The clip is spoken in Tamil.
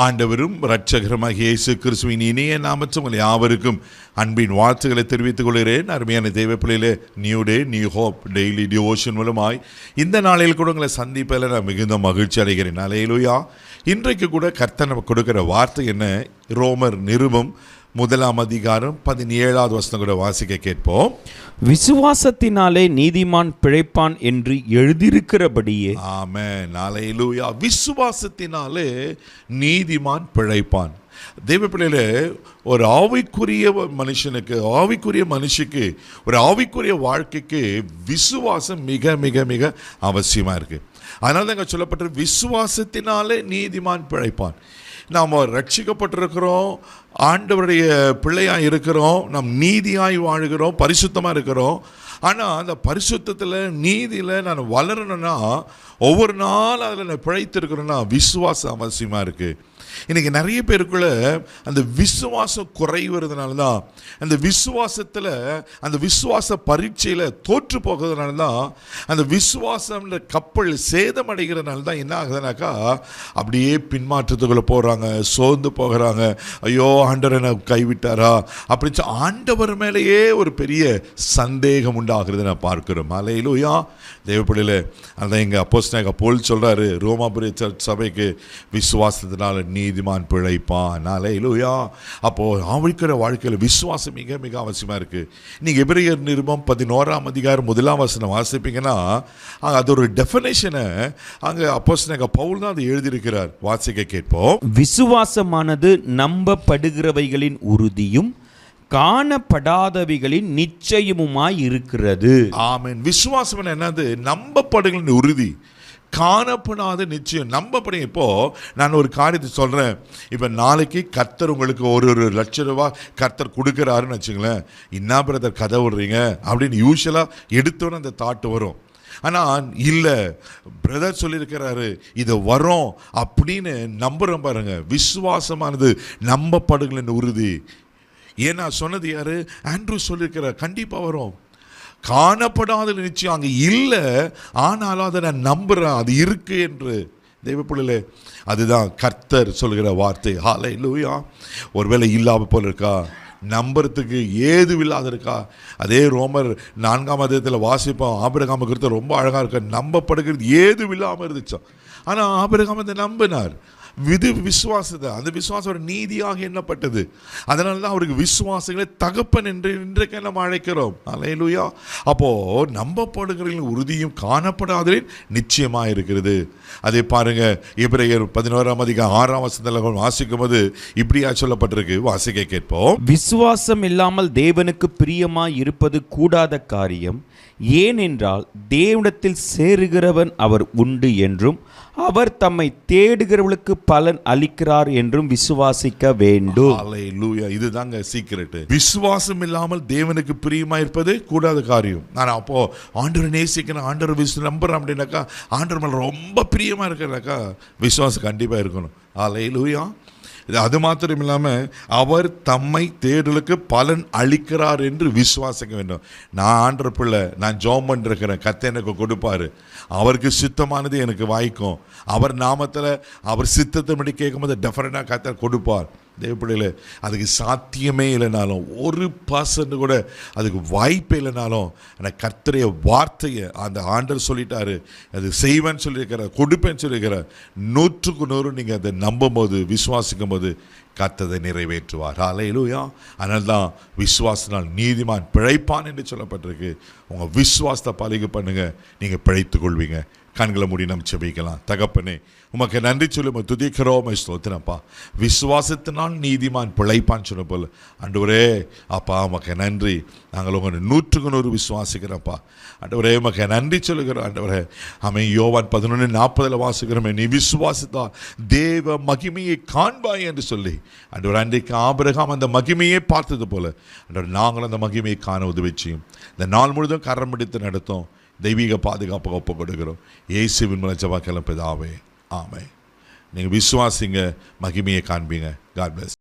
ஆண்டவரும் இரட்சகருமாகிய இயேசு கிறிஸ்துவின் இனிய நாமத்தில் உங்கள் யாவருக்கும் அன்பின் வாழ்த்துக்களை தெரிவித்துக் கொள்கிறேன். அருமையான தெய்வ பிள்ளையிலே new day new hope daily devotion மூலமாய் இந்த நாளில் கூட உங்களை சந்திப்பதில் நான் மிகுந்த மகிழ்ச்சி அடைகிறேன். அல்லேலூயா. இன்றைக்கு கூட கர்த்தர் நமக்கு கொடுக்கிற வார்த்தை என்ன? ரோமர் நிருபம் 1:17 கூட வாசிக்க கேட்போம். விசுவாசத்தினாலே நீதிமான் பிழைப்பான் என்று எழுதியிருக்கிறபடியே. ஆமென். அல்லேலூயா. விசுவாசத்தினாலே நீதிமான் பிழைப்பான். தெய்வ பிள்ளையிலே ஒரு ஆவிக்குரிய மனுஷனுக்கு, ஆவிக்குரிய மனுஷிக்கு, ஒரு ஆவிக்குரிய வாழ்க்கைக்கு விசுவாசம் மிக மிக மிக அவசியமாக இருக்குது. அதனால தான் இங்கே சொல்லப்பட்ட விசுவாசத்தினாலே நீதிமான் பிழைப்பான். நாம் ரட்சிக்கப்பட்டிருக்கிறோம், ஆண்டவருடைய பிள்ளையாக இருக்கிறோம், நாம் நீதியாய் வாழுகிறோம், பரிசுத்தமாக இருக்கிறோம். ஆனால் அந்த பரிசுத்தத்தில் நீதியில் நான் வளரணும்னா, ஒவ்வொரு நாள் அதில் நான் பிழைத்திருக்கிறேன்னா விசுவாசம் அவசியமாக இருக்குது. இன்றைக்கி நிறைய பேருக்குள்ள அந்த விசுவாசம் குறைவதுனால தான், அந்த விசுவாசத்தில், அந்த விசுவாச பரீட்சையில் தோற்று போகிறதுனால தான், அந்த விசுவாசம்ன்ற கப்பல் சேதமடைகிறதுனால தான் என்ன ஆகுதுனாக்கா அப்படியே பின்மாற்றத்துக்குள்ளே போகிறாங்க, சோர்ந்து போகிறாங்க. ஐயோ ஆண்டவர் என்னை கைவிட்டாரா அப்படின்னு ஆண்டவர் மேலேயே ஒரு பெரிய சந்தேகம் உண்டாகிறது நான் பார்க்கிறோம். அல்லேலூயா. தேவப்பிள்ளையில் அதான் எங்கள் அப்போஸ்தலனாகிய பவுல் சொல்கிறாரு ரோமாபுரிய சபைக்கு, விசுவாசத்தினால நீதிமான் பிழைப்பான். அல்லேலூயா. அப்போது ஆவிக்குரிய வாழ்க்கையில் விசுவாசம் மிக மிக அவசியமாக இருக்குது. நீங்கள் எபிரேயர் நிருபம் 11:1 வாசிப்பீங்கன்னா அது ஒரு டெஃபினேஷனை அங்கே அப்போஸ்தலனாகிய பவுல் தான் அது எழுதியிருக்கிறார். வாசிக்க கேட்போம். விசுவாசமானது நம்பப்படுகிறவைகளின் உறுதியும் காணப்படாதவைகளின் நிச்சயமுமாய் இருக்கிறது. ஆமென். விசுவாசம் என்னது? நம்பப்படுகிற உறுதி, காணப்படாத நிச்சயம். நம்பப்படும். இப்போது நான் ஒரு காரியத்தை சொல்கிறேன். இப்போ நாளைக்கு கர்த்தர் உங்களுக்கு ஒரு லட்ச கர்த்தர் கொடுக்குறாருன்னு வச்சுங்களேன். என்ன பிரதர் கதை விடுறீங்க அப்படின்னு யூஸ்வலாக எடுத்தோன்னு அந்த தாட்டு வரும். ஆனால் இல்லை, பிரதர் சொல்லியிருக்கிறாரு இது வரும் அப்படின்னு நம்புகிறோம் பாருங்க. விசுவாசமானது நம்பப்படுகிற உறுதி. ஏன்னா சொன்னது யாரு? ஆண்ட்ரூ சொல்லியிருக்கிறார், கண்டிப்பாக வரும். காணப்படாத நிச்சயம் அங்கே இல்லை, ஆனாலும் அதை நான் நம்புகிறேன், அது இருக்கு என்று. தெய்வ பிள்ளைகளே, அதுதான் கர்த்தர் சொல்கிற வார்த்தை. ஹல்லேலூயா. ஒருவேளை இல்லாமல் போல இருக்கா, நம்புறதுக்கு ஏதுவில்லாத இருக்கா? அதே ரோமர் 4 வாசிப்போம். ஆபிரகாம் குறித்து ரொம்ப அழகாக இருக்க, நம்பப்படுகிறது ஏதுவில்லாமல் இருந்துச்சோம். ஆனால் ஆபிரகாம் அதை நம்பினார். விசுவாசத்தை, அந்த விசுவாசம் ஒரு நீதியாக எண்ணப்பட்டது. அதனால தான் அவருக்கு விசுவாசங்களை தகப்பன் என்று இன்றைக்கு நம்ம அழைக்கிறோம். அல்லேலூயா. அப்போது நம்பப்படுகிற உறுதியும் காணப்படாதலின் நிச்சயமாக இருக்கிறது. அதே பாருங்க, எபிரேயர் 11:6 வாசிக்கும் போது இப்படியா சொல்லப்பட்டிருக்கு. வாசிக்க கேட்போம். விசுவாசம் இல்லாமல் தேவனுக்கு பிரியமாய் இருப்பது கூடாத காரியம். ஏனென்றால் தேவனிடத்தில் சேருகிறவன் அவர் உண்டு என்றும் அவர் தம்மை தேடுகிறவர்களுக்கு பலன் அளிக்கிறார் என்றும் விசுவாசிக்க வேண்டும். அல்லேலூயா. இதுதாங்க சீக்ரெட். விசுவாசம் இல்லாமல் தேவனுக்கு பிரியமா இருப்பது கூடாத காரியம். நான் அப்போ ஆண்டவர் நேசிக்கிறேன், ஆண்டவர் நம்புறேன் அப்படின்னாக்கா, ஆண்டவர் மேல ரொம்ப பிரியமா இருக்கிறனாக்கா விசுவாசம் கண்டிப்பா இருக்கணும். அல்லேலூயா. அது மாத்திரம் இல்லாமல் அவர் தம்மை தேடலுக்கு பலன் அளிக்கிறார் என்று விசுவாசிக்க வேண்டும். நான் ஆண்டவர் பிள்ளை, நான் ஜெபம் பண்ணிருக்கிறேன், கர்த்தர் எனக்கு கொடுப்பாரு, அவருக்கு சித்தமானது எனக்கு வாய்க்கும், அவர் நாமத்தில் அவர் சித்தத்தின்படி கேட்கும்போது டெஃபரெண்டாக கர்த்தர் கொடுப்பார். தேவப்பிள்ளையில அதுக்கு சாத்தியமே இல்லைனாலும், 1% கூட அதுக்கு வாய்ப்பே இல்லைனாலும், அந்த கர்த்தருடைய வார்த்தையை அந்த ஆண்டவர் சொல்லிட்டாரு, அது செய்வேன்னு சொல்லியிருக்கிறார், கொடுப்பேன்னு சொல்லியிருக்கிறார். 100க்கு 100 நீங்கள் அதை நம்பும் போது, விசுவாசிக்கும் போது கர்த்தரை நிறைவேற்றுவார். அல்லேலூயா. அதனால தான் விசுவாசனால் நீதிமான் பிழைப்பான் என்று சொல்லப்பட்டிருக்கு. உங்கள் விசுவாசத்தை பழகு பண்ணுங்க, நீங்கள் பிழைத்துக் கொள்வீங்க. கண்களை மூடி நம்ம செபிக்கலாம். தகப்பனே, உமக்கு நன்றி சொல்லி துதிக்கிறோம், ஸ்தோத்திரப்பா. விசுவாசத்தினால் நீதிமான் பிழைப்பான்னு சொன்ன போல ஆண்டவரே அப்பா உமக்கு நன்றி. நாங்கள் உங்களை 100க்கு 100 விசுவாசிக்கிறோம்ப்பா. ஆண்டவரே உமக்கு நன்றி சொல்லுகிறோம். ஆண்டவரே ஆமென். யோவான் 11:40 வாசிக்கிறோமே, நீ விசுவாசித்தா தேவ மகிமையை காண்பாய் என்று சொல்லி. ஆண்டவர் அன்றைக்கு ஆபிரகாம் அந்த மகிமையை பார்த்தது போல ஆண்டவர் நாங்கள் அந்த மகிமையை காண உதவி செய்யும். இந்த நாள் முழுதும் கரம் பிடித்து நடத்தும். தெய்வீக பாதுகாப்பாக ஒப்பு கொடுக்கிறோம். இயேசுவின் மூலம் ஜெபம் கேளும் பிதாவே. ஆமென். நீங்கள் விசுவாசிங்க, மகிமையை காண்பீங்க. God plus.